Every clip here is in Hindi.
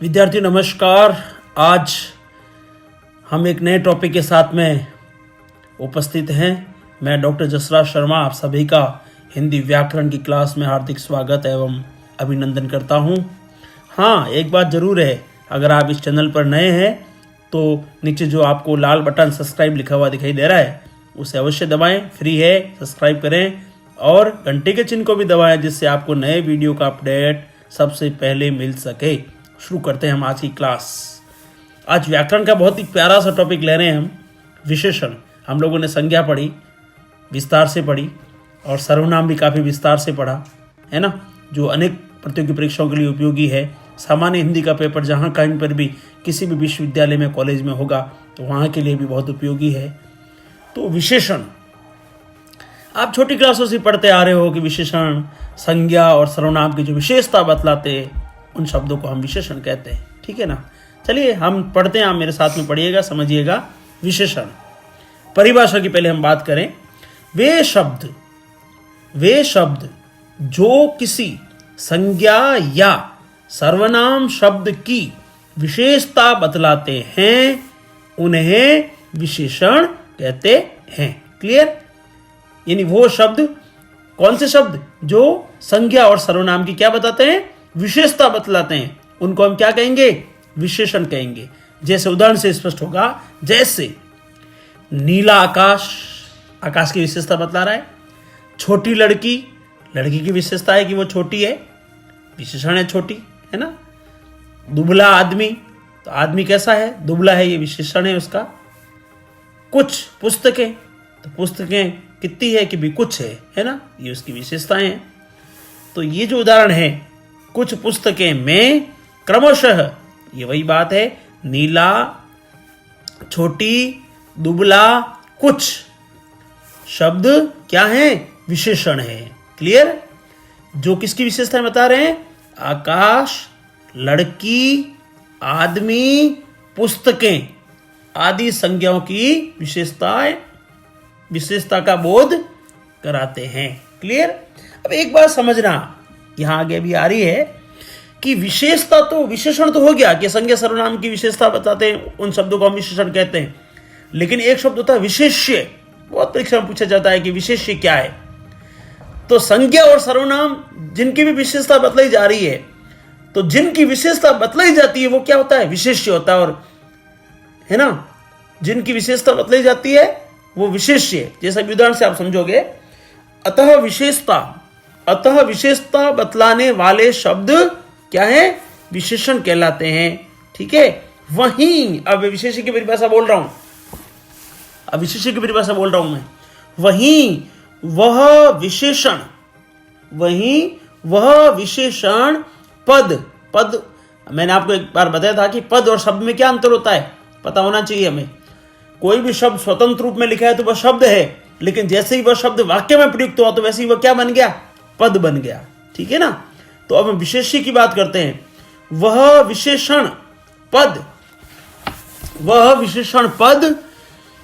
विद्यार्थी नमस्कार। आज हम एक नए टॉपिक के साथ में उपस्थित हैं। मैं डॉक्टर जसराज शर्मा आप सभी का हिंदी व्याकरण की क्लास में हार्दिक स्वागत एवं अभिनंदन करता हूं। हाँ, एक बात ज़रूर है, अगर आप इस चैनल पर नए हैं तो नीचे जो आपको लाल बटन सब्सक्राइब लिखा हुआ दिखाई दे रहा है उसे अवश्य दबाएं, फ्री है, सब्सक्राइब करें और घंटे के चिन्ह को भी दबाएं जिससे आपको नए वीडियो का अपडेट सबसे पहले मिल सके। शुरू करते हैं हम आज की क्लास। आज व्याकरण का बहुत ही प्यारा सा टॉपिक ले रहे हैं हम, विशेषण। हम लोगों ने संज्ञा पढ़ी, विस्तार से पढ़ी और सर्वनाम भी काफ़ी विस्तार से पढ़ा है ना, जो अनेक प्रतियोगी परीक्षाओं के लिए उपयोगी है। सामान्य हिंदी का पेपर जहाँ कहीं पर भी किसी भी विश्वविद्यालय में, कॉलेज में होगा तो वहाँ के लिए भी बहुत उपयोगी है। तो विशेषण आप छोटी क्लासों से पढ़ते आ रहे हो कि विशेषण संज्ञा और सर्वनाम की जो विशेषता बतलाते हैं उन शब्दों को हम विशेषण कहते हैं। ठीक है ना। चलिए हम पढ़ते हैं, आप मेरे साथ में पढ़िएगा, समझिएगा। विशेषण परिभाषा की पहले हम बात करें। वे शब्द जो किसी संज्ञा या सर्वनाम शब्द की विशेषता बतलाते हैं उन्हें विशेषण कहते हैं। क्लियर? यानी वो शब्द, कौन से शब्द जो संज्ञा और सर्वनाम की क्या बताते हैं, विशेषता बतलाते हैं, उनको हम क्या कहेंगे, विशेषण कहेंगे। जैसे उदाहरण से स्पष्ट होगा, जैसे नीला आकाश, आकाश की विशेषता बतला रहा है। छोटी लड़की, लड़की की विशेषता है कि वो छोटी है, विशेषण है छोटी, है ना। दुबला आदमी, तो आदमी कैसा है, दुबला है, ये विशेषण है उसका। कुछ पुस्तकें, तो पुस्तकें कितनी है कि भी कुछ है ना, ये उसकी विशेषताएं हैं। तो ये जो उदाहरण है, कुछ पुस्तकें में क्रमशः, ये वही बात है, नीला, छोटी, दुबला, कुछ शब्द क्या है, विशेषण है। क्लियर? जो किसकी विशेषताएं बता रहे हैं, आकाश, लड़की, आदमी, पुस्तकें आदि संज्ञाओं की विशेषता का बोध कराते हैं। क्लियर? अब एक बात समझना, यहां आगे भी आ रही है कि विशेषता तो, विशेषण तो हो गया कि संज्ञा सर्वनाम की विशेषता बताते हैं, उन शब्दों को हम विशेषण कहते हैं। लेकिन एक शब्द होता है विशेष्य। बहुत परीक्षा में पूछा जाता है कि विशेष्य क्या है। तो संज्ञा और सर्वनाम जिनकी भी विशेषता बतलाई जा रही है, तो जिनकी विशेषता बतलाई जाती है वो क्या होता है, विशेष्य होता है। और है ना, जिनकी विशेषता बतलाई जाती है वो विशेष्य। जैसा उदाहरण से आप समझोगे, अतः विशेषता बतलाने वाले शब्द क्या है, विशेषण कहलाते हैं। ठीक है। वहीं, अब विशेष्य की परिभाषा बोल रहा हूं, मैं। वहीं वह विशेषण पद, मैंने आपको एक बार बताया था कि पद और शब्द में क्या अंतर होता है, पता होना चाहिए हमें। कोई भी शब्द स्वतंत्र रूप में लिखा है तो वह शब्द है, लेकिन जैसे ही वह शब्द वाक्य में प्रयुक्त हुआ तो वैसे ही वह क्या बन गया, पद बन गया। ठीक है ना। तो अब हम विशेष्य की बात करते हैं। वह विशेषण पद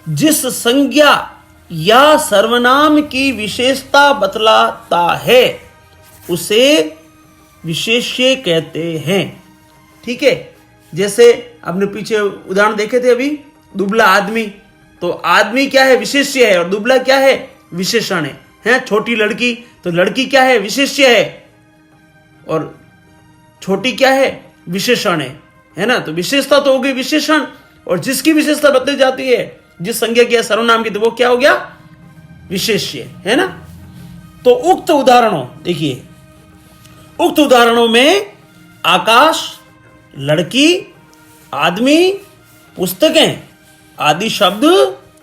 जिस संज्ञा या सर्वनाम की विशेषता बतलाता है उसे विशेष्य कहते हैं। ठीक है। जैसे आपने पीछे उदाहरण देखे थे अभी, दुबला आदमी, तो आदमी क्या है, विशेष्य है, और दुबला क्या है, विशेषण है। छोटी लड़की, तो लड़की क्या है, विशेष्य है, और छोटी क्या है, विशेषण है ना। तो विशेषता तो हो गई विशेषण, और जिसकी विशेषता बतलाई जाती है, जिस संज्ञा की सर्वनाम की, तो वो क्या हो गया, विशेष्य, है ना। तो उक्त उदाहरणों में आकाश, लड़की, आदमी, पुस्तकें आदि शब्द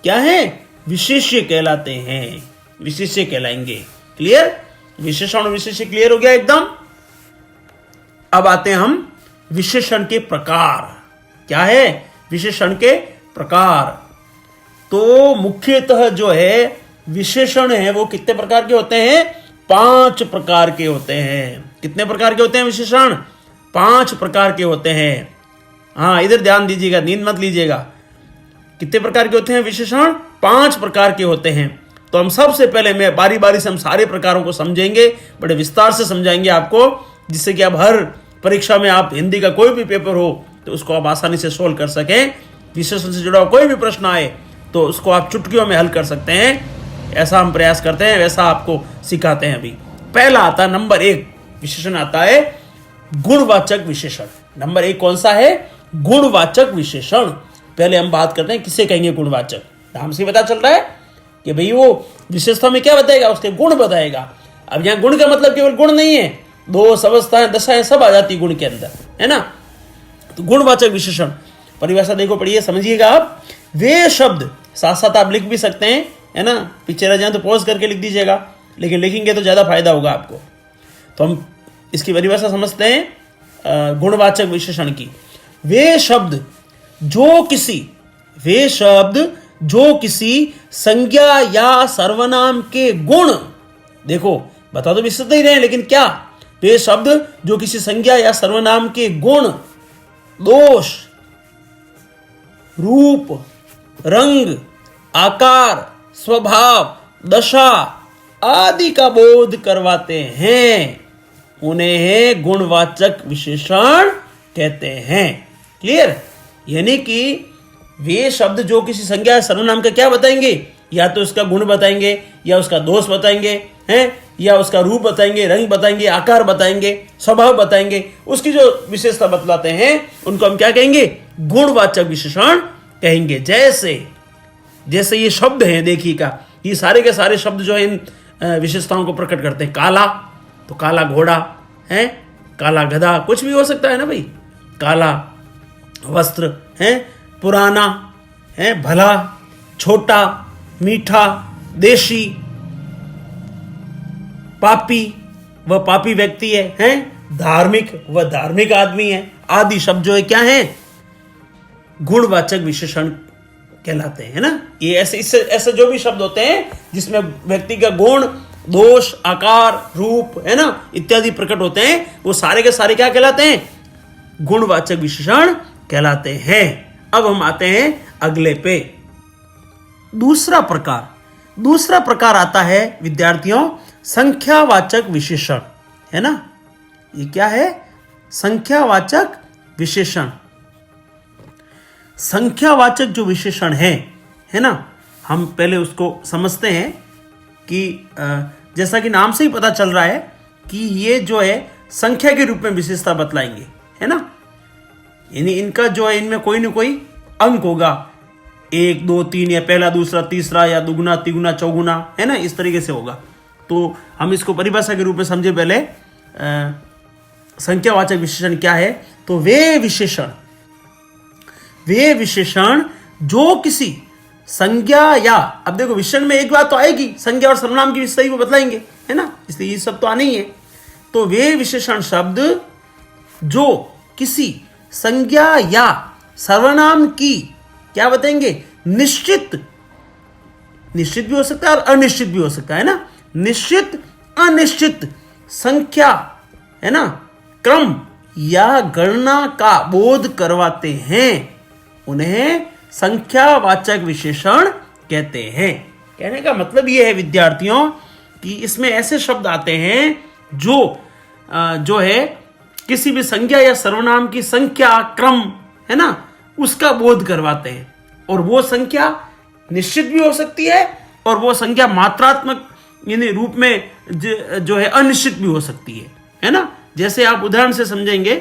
क्या है, विशेष्य कहलाते हैं, विशेष्य कहलाएंगे। क्लियर? विशेषण और विशेष्य क्लियर हो गया एकदम। अब आते हैं हम विशेषण के प्रकार। क्या है, विशेषण के प्रकार। तो मुख्यतः जो है विशेषण है वो कितने प्रकार के होते हैं, 5 प्रकार के होते हैं। कितने प्रकार के होते हैं विशेषण, 5 प्रकार के होते हैं। हाँ, इधर ध्यान दीजिएगा, नींद मत लीजिएगा। कितने प्रकार के होते हैं विशेषण, 5 प्रकार के होते हैं। तो हम सबसे पहले, मैं बारी बारी से हम सारे प्रकारों को समझेंगे, बड़े विस्तार से समझाएंगे आपको, जिससे कि आप हर परीक्षा में आप हिंदी का कोई भी पेपर हो तो उसको आप आसानी से सोल्व कर सकें, विशेषण से जुड़ा हुआ कोई भी प्रश्न आए तो उसको आप चुटकियों में हल कर सकते हैं। ऐसा हम प्रयास करते हैं, वैसा आपको सिखाते हैं। अभी पहला आता है नंबर 1 विशेषण आता है गुणवाचक विशेषण। नंबर 1 कौन सा है? गुणवाचक विशेषण। पहले हम बात करते हैं किसे कहेंगे गुणवाचक। नाम से पता चल रहा है कि भाई वो विशेषता में क्या बताएगा, उसके गुण बताएगा। अब यहाँ गुण का मतलब केवल गुण नहीं है, दोष, अवस्थाएं, दशाएं सब आ जाती गुण के अंदर, है ना। तो गुणवाचक विशेषण परिभाषा देखो, पढ़िए, समझिएगा आप। वे शब्द, साथ साथ आप लिख भी सकते हैं, है ना, पीछे रह जाए तो पॉज करके लिख दीजिएगा, लेकिन लिखेंगे तो ज्यादा फायदा होगा आपको। तो हम इसकी परिभाषा समझते हैं गुणवाचक विशेषण की। वे शब्द जो किसी संज्ञा या सर्वनाम के गुण, देखो बता तो विस्तृत ही रहे, लेकिन क्या, वे शब्द जो किसी संज्ञा या सर्वनाम के गुण, दोष, रूप, रंग, आकार, स्वभाव, दशा आदि का बोध करवाते हैं, उन्हें गुणवाचक विशेषण कहते हैं। क्लियर? यानी कि वे शब्द जो किसी संज्ञा या सर्वनाम का क्या बताएंगे, या तो उसका गुण बताएंगे, या उसका दोष बताएंगे, हैं, या उसका रूप बताएंगे, रंग बताएंगे, आकार बताएंगे, स्वभाव बताएंगे, उसकी जो विशेषता बतलाते हैं उनको हम क्या कहेंगे? गुणवाचक विशेषण कहेंगे। जैसे ये शब्द हैं, देखिएगा, ये सारे के सारे शब्द जो है इन विशेषताओं को प्रकट करते हैं। काला, तो काला घोड़ा है, काला गधा, कुछ भी हो सकता है ना भाई। काला वस्त्र है, पुराना है, भला, छोटा, मीठा, देशी, पापी, वह पापी व्यक्ति है, धार्मिक, वह धार्मिक आदमी है, आदि शब्द जो है क्या है? गुणवाचक विशेषण कहलाते हैं ना। ये ऐसे जो भी शब्द होते हैं जिसमें व्यक्ति का गुण, दोष, आकार, रूप, है ना, इत्यादि प्रकट होते हैं, वो सारे के सारे क्या कहलाते हैं? गुणवाचक विशेषण कहलाते हैं। अब हम आते हैं अगले पे। दूसरा प्रकार आता है विद्यार्थियों संख्यावाचक विशेषण, है ना। ये क्या है? संख्यावाचक विशेषण। संख्यावाचक जो विशेषण है ना, हम पहले उसको समझते हैं कि जैसा कि नाम से ही पता चल रहा है कि ये जो है संख्या के रूप में विशेषता बतलाएंगे, है ना। यानी इनका जो है, इनमें कोई न कोई अंक होगा, 1, 2, 3, या पहला, दूसरा, तीसरा, या दुगुना, तिगुना, चौगुना, है ना, इस तरीके से होगा। तो हम इसको परिभाषा के रूप में समझे पहले। संख्यावाचक विशेषण क्या है? तो वे विशेषण जो किसी संज्ञा या, अब देखो विशेषण में एक बात तो आएगी, संज्ञा और सर्वनाम की विशेषता को बताएंगे, है ना, इसलिए ये सब तो आने ही है। तो वे विशेषण शब्द जो किसी संज्ञा या सर्वनाम की क्या बताएंगे? निश्चित भी हो सकता है और अनिश्चित भी हो सकता है ना। निश्चित, अनिश्चित संख्या, है ना, क्रम या गणना का बोध करवाते हैं, उन्हें संख्यावाचक विशेषण कहते हैं। कहने का मतलब यह है विद्यार्थियों कि इसमें ऐसे शब्द आते हैं जो है किसी भी संज्ञा या सर्वनाम की संख्या, क्रम, है ना, उसका बोध करवाते हैं। और वो संख्या निश्चित भी हो सकती है और वो संख्या मात्रात्मक यानी रूप में जो है अनिश्चित भी हो सकती है ना। जैसे आप उदाहरण से समझेंगे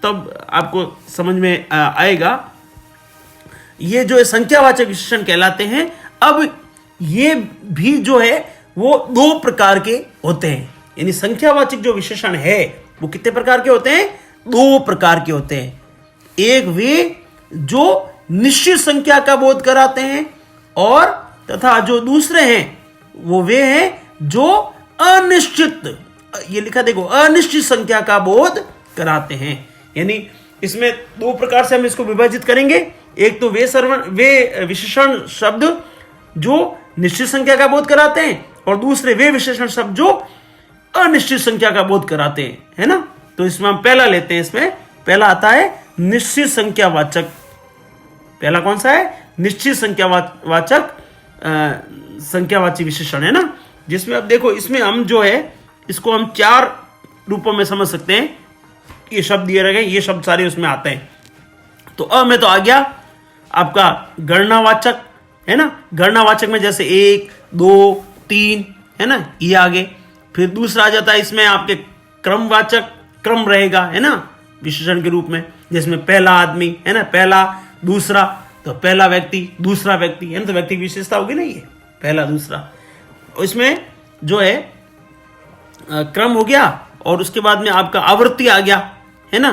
तब आपको समझ में आएगा। ये जो है संख्यावाचक विशेषण कहलाते हैं। अब ये भी जो है वो 2 प्रकार के होते हैं। यानी संख्यावाचक जो विशेषण है वो कितने प्रकार के होते हैं? 2 प्रकार के होते हैं। एक वे जो निश्चित संख्या का बोध कराते हैं, और तथा जो दूसरे हैं वो वे हैं जो अनिश्चित, ये लिखा देखो, अनिश्चित संख्या का बोध कराते हैं। यानी इसमें 2 प्रकार से हम इसको विभाजित करेंगे। एक तो वे विशेषण शब्द जो निश्चित संख्या का बोध कराते हैं, और दूसरे वे विशेषण शब्द जो अनिश्चित संख्या का बोध कराते हैं, है ना। तो इसमें हम पहला लेते हैं। इसमें पहला आता है निश्चित संख्यावाचक। पहला कौन सा है? निश्चित संख्यावाचक संख्यावाची विशेषण, है ना। जिसमें अब देखो, इसमें हम जो है इसको हम 4 रूपों में समझ सकते हैं। ये शब्द दिए गए, ये शब्द सारे उसमें आते हैं। तो अ में तो आ गया आपका गणनावाचक, है ना। गणनावाचक में जैसे 1, 2, 3, है ना, ये आगे। फिर दूसरा आ जाता है इसमें आपके क्रमवाचक, क्रम रहेगा, है ना, विशेषण के रूप में, जिसमें पहला आदमी, है ना, पहला, दूसरा, तो पहला व्यक्ति, दूसरा व्यक्ति, है ना, तो व्यक्ति की विशेषता होगी ना ये, पहला दूसरा। इसमें जो है क्रम हो गया, और उसके बाद में आपका आवर्ती आ गया, है ना।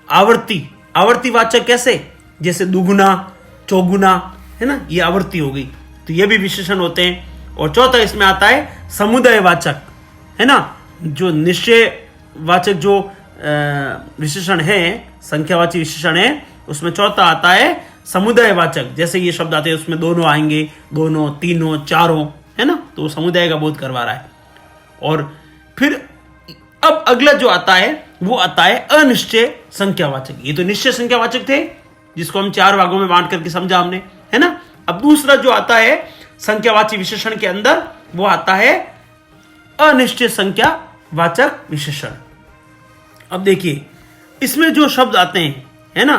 आवर्ती, आवर्तीवाचक कैसे, जैसे दुगुना, चौगुना, है ना, ये आवर्ती हो गई, तो ये भी विशेषण होते हैं। और चौथा इसमें आता है समुदायवाचक, है ना, जो निश्चयवाचक जो विशेषण है, संख्यावाची विशेषण है, उसमें चौथा आता है समुदायवाचक। जैसे ये शब्द आते हैं उसमें दोनों आएंगे, दोनों, तीनों, चारों, है ना, तो समुदाय का बोध करवा रहा है। और फिर अब अगला जो आता है वो आता है अनिश्चय संख्यावाचक। ये तो निश्चय संख्यावाचक थे जिसको हम 4 भागों में बांट करके समझा हमने, है ना। अब दूसरा जो आता है संख्यावाची विशेषण के अंदर, वो आता है अनिश्चय संख्यावाचक विशेषण। अब देखिए इसमें जो शब्द आते हैं, है ना,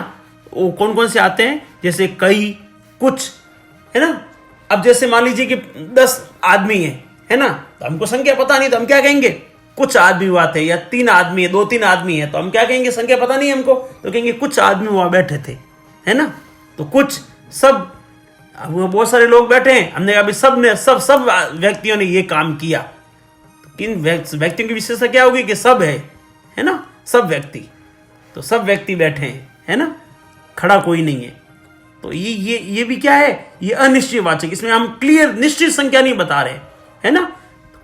वो कौन कौन से आते हैं, जैसे कई, कुछ, है ना। अब जैसे मान लीजिए कि 10 आदमी है ना, तो हमको संख्या पता नहीं, तो हम क्या कहेंगे, कुछ आदमी हुआ थे, या 3 आदमी है, 2-3 आदमी है, तो हम क्या कहेंगे, संख्या पता नहीं हमको, तो कहेंगे कुछ आदमी वहां बैठे थे, है ना। तो कुछ, सब, बहुत सारे लोग बैठे हैं, हमने कहा सब ने, सब व्यक्तियों ने ये काम किया। तो किन व्यक्तियों की विशेषता क्या होगी कि सब है ना, सब व्यक्ति, तो सब व्यक्ति बैठे हैं, है ना, खड़ा कोई नहीं है। तो ये भी क्या है, ये अनिश्चयवाचक। इसमें हम क्लियर निश्चित संख्या नहीं बता रहे, है ना।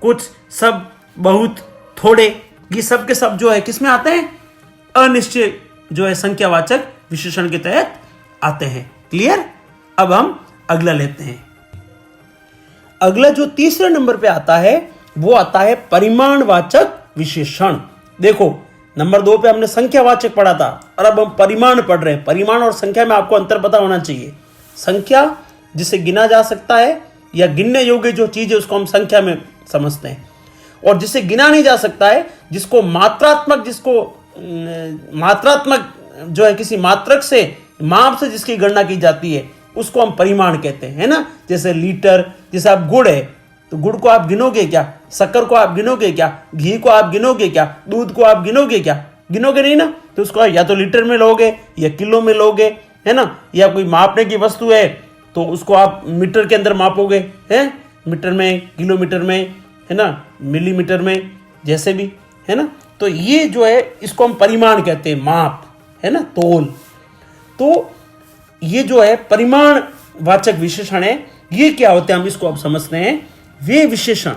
कुछ, सब, बहुत, थोड़े, ये सब के सब जो है किसमें आते हैं, अनिश्चय जो है संख्यावाचक विशेषण के तहत आते हैं। क्लियर। अब हम अगला लेते हैं। अगला जो तीसरे नंबर पे आता है वो आता है परिमाणवाचक विशेषण। देखो नंबर 2 पे हमने संख्यावाचक पढ़ा था, और अब हम परिमाण पढ़ रहे हैं। परिमाण और संख्या में आपको अंतर पता होना चाहिए। संख्या जिसे गिना जा सकता है या गिनने योग्य जो चीज है उसको हम संख्या में समझते हैं, और जिसे गिना नहीं जा सकता है, जिसको मात्रात्मक जो है किसी मात्रक से, माप से जिसकी गणना की जाती है, उसको हम परिमाण कहते हैं, है ना। जैसे लीटर, जैसे आप गुड़ है, तो गुड़ को आप गिनोगे क्या, शक्कर को आप गिनोगे क्या, घी को आप गिनोगे क्या, दूध को आप गिनोगे क्या, गिनोगे नहीं ना। तो उसको या तो लीटर में लोगे या किलो में लोगे, है ना। या कोई मापने की वस्तु है तो उसको आप मीटर के अंदर मापोगे, है, मीटर में, किलोमीटर में, है ना, मिलीमीटर में, जैसे भी, है ना। तो ये जो है इसको हम परिमाण कहते हैं, माप, है ना, तोल। तो ये जो है परिमाण वाचक विशेषण है। ये क्या होते हैं हम इसको अब समझते हैं। वे विशेषण,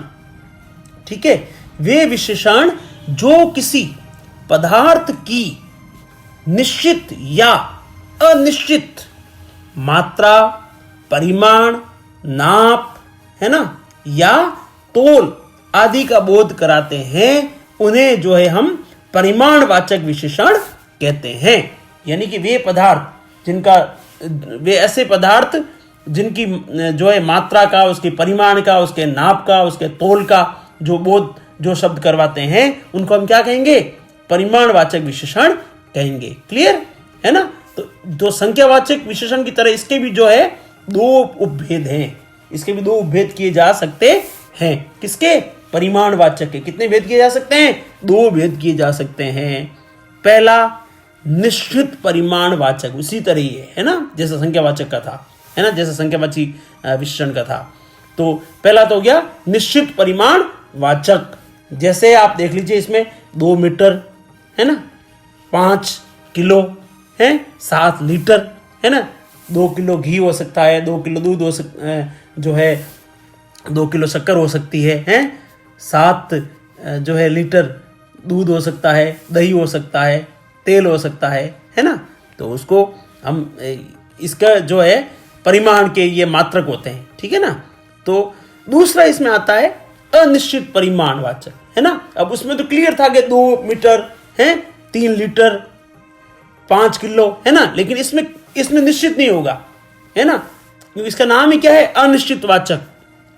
ठीक है, वे विशेषण जो किसी पदार्थ की निश्चित या अनिश्चित मात्रा, परिमाण, नाप, है ना, या तोल आदि का बोध कराते हैं, उन्हें जो है हम परिमाणवाचक विशेषण कहते हैं। यानी कि वे पदार्थ जिनका, वे ऐसे पदार्थ जिनकी जो है मात्रा का, उसके परिमाण का, उसके नाप का, उसके तोल का जो बोध, जो शब्द करवाते हैं, उनको हम क्या कहेंगे, परिमाणवाचक विशेषण कहेंगे। क्लियर है ना। तो संख्यावाचक विशेषण की तरह इसके भी जो है 2 उपभेद हैं। इसके भी 2 उपभेद किए जा सकते हैं। किसके, परिमाणवाचक के। कितने भेद किए जा सकते हैं, 2 भेद किए जा सकते हैं। पहला निश्चित परिमाणवाचक, उसी तरह ही है ना, जैसे संख्यावाचक का था, है ना, जैसे संख्यावाची विशेषण का था। तो पहला तो हो गया निश्चित परिमाणवाचक। जैसे आप देख लीजिए इसमें 2 मीटर, है ना, 5 किलो है, 7 लीटर, है ना, 2 किलो घी हो सकता है, 2 किलो दूध हो जो है 2 किलो शक्कर हो सकती है, 7 जो है लीटर दूध हो सकता है, दही हो सकता है, तेल हो सकता है ना। तो उसको हम इसका जो है परिमाण के ये मात्रक होते हैं, ठीक है ना। तो दूसरा इसमें आता है अनिश्चित परिमाणवाचक, है ना। अब उसमें तो क्लियर था कि 2 मीटर है, 3 लीटर, 5 किलो, है ना। लेकिन इसमें निश्चित नहीं होगा, है ना, क्योंकि इसका नाम ही क्या है, अनिश्चितवाचक।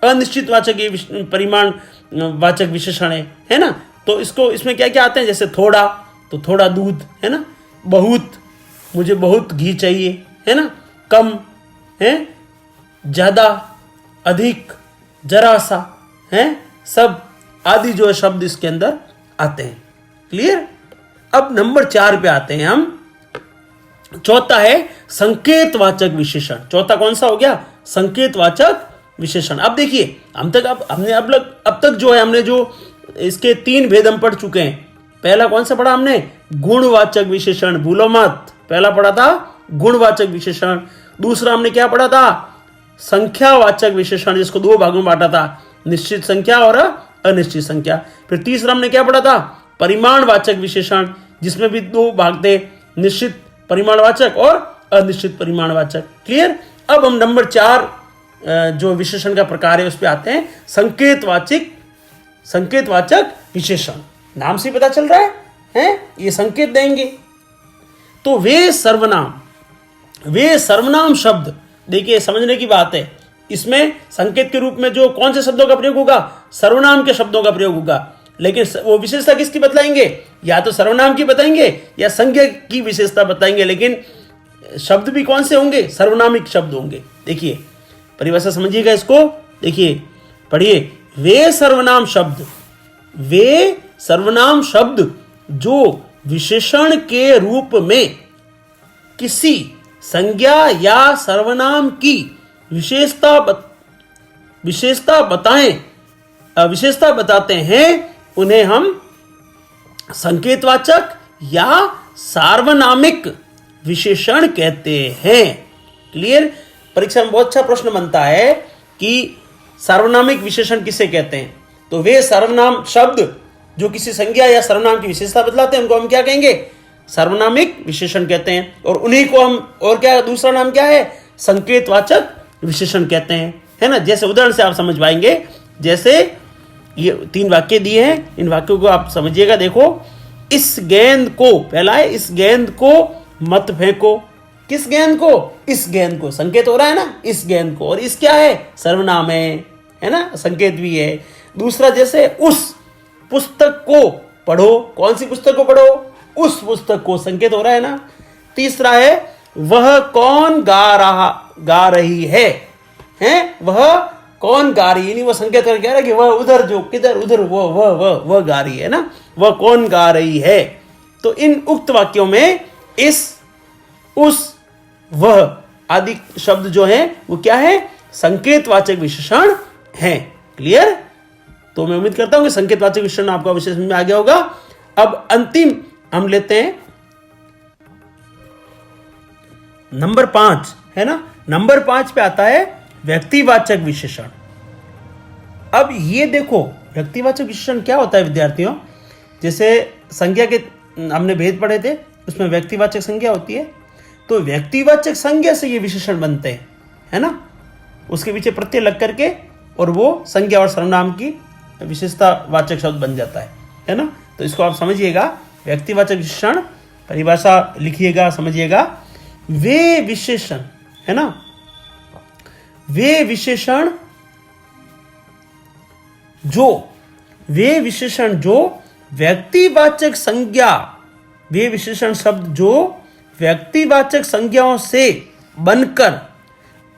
अनिश्चितवाचक ये परिमाण वाचक विशेषण है ना। तो इसमें क्या क्या आते हैं, जैसे थोड़ा, तो थोड़ा दूध, है ना, बहुत, मुझे बहुत घी चाहिए, है ना, कम, है, ज्यादा, अधिक, जरा सा, है, सब आदि जो है शब्द इसके अंदर आते हैं। क्लियर। अब नंबर 4 पे आते हैं हम। चौथा है संकेतवाचक विशेषण। चौथा कौन सा हो गया? संकेतवाचक विशेषण। अब देखिए अब तक जो है हमने जो इसके 3 भेद हम पढ़ चुके हैं। पहला कौन सा पढ़ा हमने? गुणवाचक विशेषण, भूलो मत। पहला पढ़ा था गुणवाचक विशेषण। दूसरा हमने क्या पढ़ा था? संख्यावाचक विशेषण, जिसको 2 भागों में बांटा था, निश्चित संख्या और अनिश्चित संख्या। फिर तीसरा हमने क्या पढ़ा था? परिमाणवाचक विशेषण, जिसमें भी 2 भाग थे, निश्चित परिमाणवाचक और अनिश्चित परिमाणवाचक। क्लियर। अब हम नंबर 4 जो विशेषण का प्रकार है उस पर आते हैं। संकेतवाचक विशेषण। नाम से पता चल रहा है ये संकेत देंगे। तो वे सर्वनाम शब्द, देखिए समझने की बात है, इसमें संकेत के रूप में जो कौन से शब्दों का प्रयोग होगा? सर्वनाम के शब्दों का प्रयोग होगा। लेकिन वो विशेषता किसकी बताएंगे? या तो सर्वनाम की बताएंगे या संज्ञा की विशेषता बताएंगे, लेकिन शब्द भी कौन से होंगे? सर्वनामिक शब्द होंगे। देखिए परिभाषा समझिएगा इसको, देखिए पढ़िए। वे सर्वनाम शब्द जो विशेषण के रूप में किसी संज्ञा या सर्वनाम की विशेषता बताते हैं, उन्हें हम संकेतवाचक या सार्वनामिक विशेषण कहते हैं। क्लियर। परीक्षा में बहुत अच्छा प्रश्न बनता है कि सार्वनामिक विशेषण किसे कहते हैं? तो वे सर्वनाम शब्द जो किसी संज्ञा या सर्वनाम की विशेषता बतलाते हैं, उनको हम क्या कहेंगे? सार्वनामिक विशेषण कहते हैं। और उन्हीं को हम, और क्या दूसरा नाम क्या है? संकेतवाचक विशेषण कहते हैं, है ना। जैसे उदाहरण से आप समझ पाएंगे। जैसे ये 3 वाक्य दिए हैं, इन वाक्यों को आप समझिएगा। देखो, इस गेंद को, पहला है इस गेंद को मत फेंको। किस गेंद को? इस गेंद को। संकेत हो रहा है ना, इस गेंद को। और इस क्या है? सर्वनाम है ना, संकेत भी है। दूसरा जैसे उस पुस्तक को पढ़ो। कौन सी पुस्तक को पढ़ो? उस पुस्तक को, संकेत हो रहा है ना। तीसरा है वह कौन गा रही है, वह कौन गा रही है, नहीं वो संकेत करके कह रहा है कि वह उधर, जो किधर, उधर वह गा रही है ना, वह कौन गा रही है। तो इन उक्त वाक्यों में इस, उस, वह आदि शब्द जो है वो क्या है? संकेतवाचक विशेषण है। क्लियर। तो मैं उम्मीद करता हूं कि संकेतवाचक विशेषण आपका विशेष में आ गया होगा। अब अंतिम हम लेते हैं नंबर 5, है ना। नंबर 5 पे आता है व्यक्तिवाचक विशेषण। अब ये देखो, व्यक्तिवाचक विशेषण क्या होता है विद्यार्थियों? जैसे संज्ञा के हमने भेद पढ़े थे, उसमें व्यक्तिवाचक संज्ञा होती है। तो व्यक्तिवाचक संज्ञा से ये विशेषण बनते हैं, है ना। उसके पीछे प्रत्यय लग करके और वो संज्ञा और सर्वनाम की विशेषतावाचक शब्द बन जाता है ना। तो इसको आप समझिएगा। व्यक्तिवाचक विशेषण परिभाषा लिखिएगा, समझिएगा। वे विशेषण, है ना, वे विशेषण जो व्यक्तिवाचक संज्ञा, वे विशेषण शब्द जो व्यक्तिवाचक संज्ञाओं से बनकर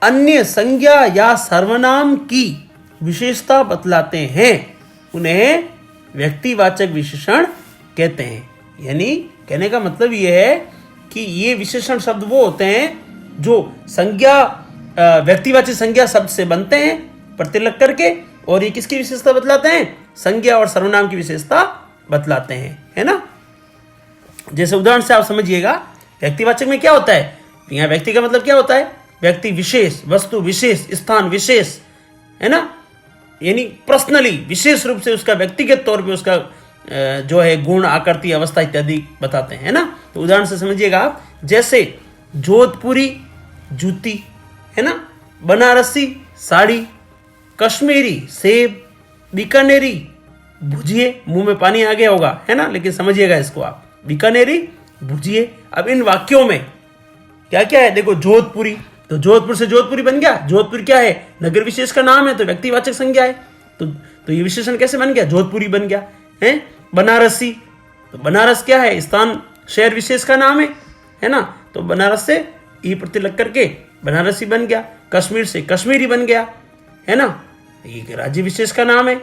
अन्य संज्ञा या सर्वनाम की विशेषता बतलाते हैं, उन्हें व्यक्तिवाचक विशेषण कहते हैं। यानी कहने का मतलब यह है कि ये विशेषण शब्द वो होते हैं जो संज्ञा, व्यक्तिवाचक संज्ञा शब्द से बनते हैं प्रत्यय लग करके, और ये किसकी विशेषता बतलाते हैं? संज्ञा और सर्वनाम की विशेषता बतलाते हैं, है ना। जैसे उदाहरण से आप समझिएगा। व्यक्तिवाचक में क्या होता है? यहाँ व्यक्ति का मतलब क्या होता है? व्यक्ति विशेष, वस्तु विशेष, स्थान विशेष, है ना। यानी पर्सनली, विशेष रूप से उसका व्यक्तिगत तौर पे उसका जो है गुण, आकृति, अवस्था इत्यादि बताते हैं, है ना। तो उदाहरण से समझिएगा आप। जैसे जोधपुरी जूती, है ना, बनारसी साड़ी, कश्मीरी सेब, बीकानेरी भुजिए। मुंह में पानी आ गया होगा, है ना, लेकिन समझिएगा इसको आप, बीकानेरी भुजिए। अब इन वाक्यों में क्या क्या है? देखो, जोधपुरी, तो जोधपुर से जोधपुरी बन गया। जोधपुर क्या है? नगर विशेष का नाम है, तो व्यक्तिवाचक संज्ञा है। तो ये विशेषण कैसे बन गया? जोधपुरी बन गया, है। बनारसी, तो बनारस क्या है? स्थान शहर विशेष का नाम है ना। तो बनारस से ई प्रत्यय लग करके बनारसी बन गया, कश्मीर से कश्मीरी बन गया, है ना। ये राज्य विशेष का नाम है,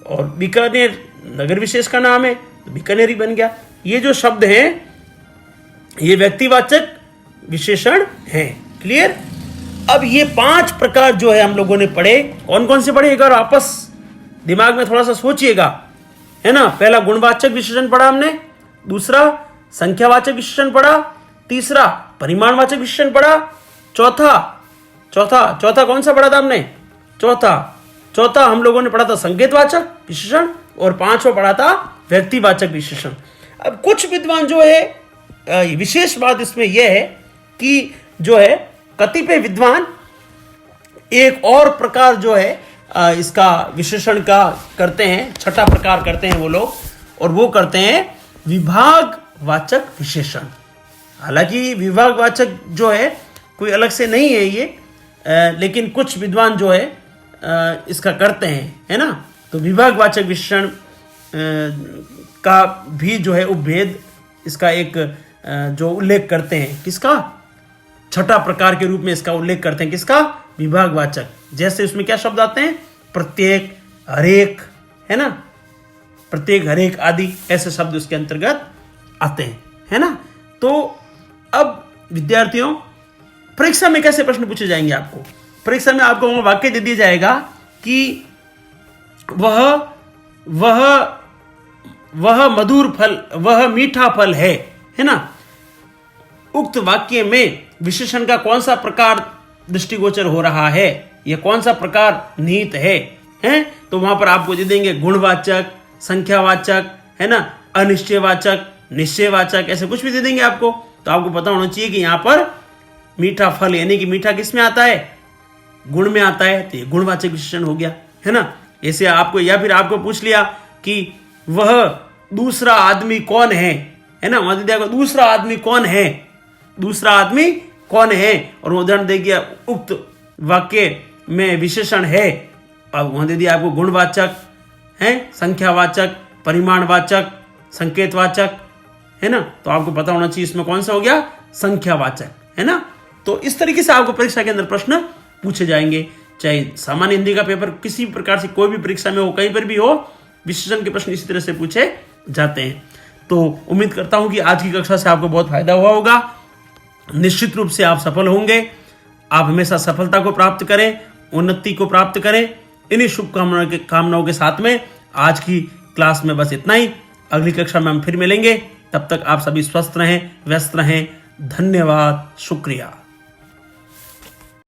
और बीकानेर नगर विशेष का नाम है तो बीकानेरी बन गया। ये जो शब्द हैं ये व्यक्तिवाचक विशेषण हैं। क्लियर? अब ये 5 प्रकार जो है हम लोगों ने पढ़े, कौन कौन से पढ़े एक बार आपस दिमाग में थोड़ा सा सोचिएगा, है ना। पहला गुणवाचक विशेषण पढ़ा हमने, दूसरा संख्यावाचक विशेषण पढ़ा, तीसरा परिमाणवाचक विशेषण पढ़ा, चौथा कौन सा पढ़ा था हमने? चौथा हम लोगों ने पढ़ा था संकेतवाचक विशेषण, और 5वां पढ़ा था व्यक्तिवाचक विशेषण। अब कुछ विद्वान जो है, विशेष बात इसमें यह है कि जो है कतिपय विद्वान एक और प्रकार जो है इसका विशेषण का करते हैं, 6ठा प्रकार करते हैं वो लोग, और वो करते हैं विभागवाचक विशेषण। हालांकि विभागवाचक जो है कोई अलग से नहीं है ये, लेकिन कुछ विद्वान जो है इसका करते हैं, है ना। तो विभागवाचक विशेषण का भी जो है उपभेद, इसका एक जो उल्लेख करते हैं, किसका? 6ठा प्रकार के रूप में इसका उल्लेख करते हैं, किसका? विभागवाचक। जैसे उसमें क्या शब्द आते हैं? प्रत्येक, हरेक, है ना, प्रत्येक, हरेक आदि ऐसे शब्द उसके अंतर्गत आते हैं, है ना। तो अब विद्यार्थियों, परीक्षा में कैसे प्रश्न पूछे जाएंगे आपको? परीक्षा में आपको वाक्य दे दिया जाएगा कि वह मधुर फल, वह मीठा फल है ना। उक्त वाक्य में विशेषण का कौन सा प्रकार दृष्टिगोचर हो रहा है, यह कौन सा प्रकार निहित है? तो वहां पर आपको दे देंगे गुणवाचक, संख्यावाचक, है ना, अनिश्चयवाचक, निश्चयवाचक, ऐसे कुछ भी दे देंगे आपको। तो आपको पता होना चाहिए कि यहां पर मीठा फल, यानी कि मीठा किस में आता है? गुण में आता है, तो ये गुणवाचक विशेषण हो गया, है ना। ऐसे आपको, या फिर आपको पूछ लिया कि वह दूसरा आदमी कौन है ना, वहां दे दिया दूसरा आदमी कौन है, दूसरा आदमी कौन है, और उदाहरण दे दिया उक्त वाक्य में विशेषण है, अब वहां दे दिया आपको गुणवाचक है, संख्यावाचक, परिमाणवाचक, संकेतवाचक, है ना। तो आपको पता होना चाहिए इसमें कौन सा हो गया? संख्यावाचक, है ना। तो इस तरीके से आपको परीक्षा के अंदर प्रश्न पूछे जाएंगे, चाहे सामान्य हिंदी का पेपर किसी भी प्रकार से कोई भी परीक्षा में हो, कहीं पर भी हो, विशेषण के प्रश्न इसी तरह से पूछे जाते हैं। तो उम्मीद करता हूं कि आज की कक्षा से आपको बहुत फायदा हुआ होगा। निश्चित रूप से आप सफल होंगे। आप हमेशा सफलता को प्राप्त करें, उन्नति को प्राप्त करें। इन्हीं शुभकामनाओं के साथ में आज की क्लास में बस इतना ही। अगली कक्षा में हम फिर मिलेंगे। तब तक आप सभी स्वस्थ रहें, व्यस्त रहें। धन्यवाद, शुक्रिया।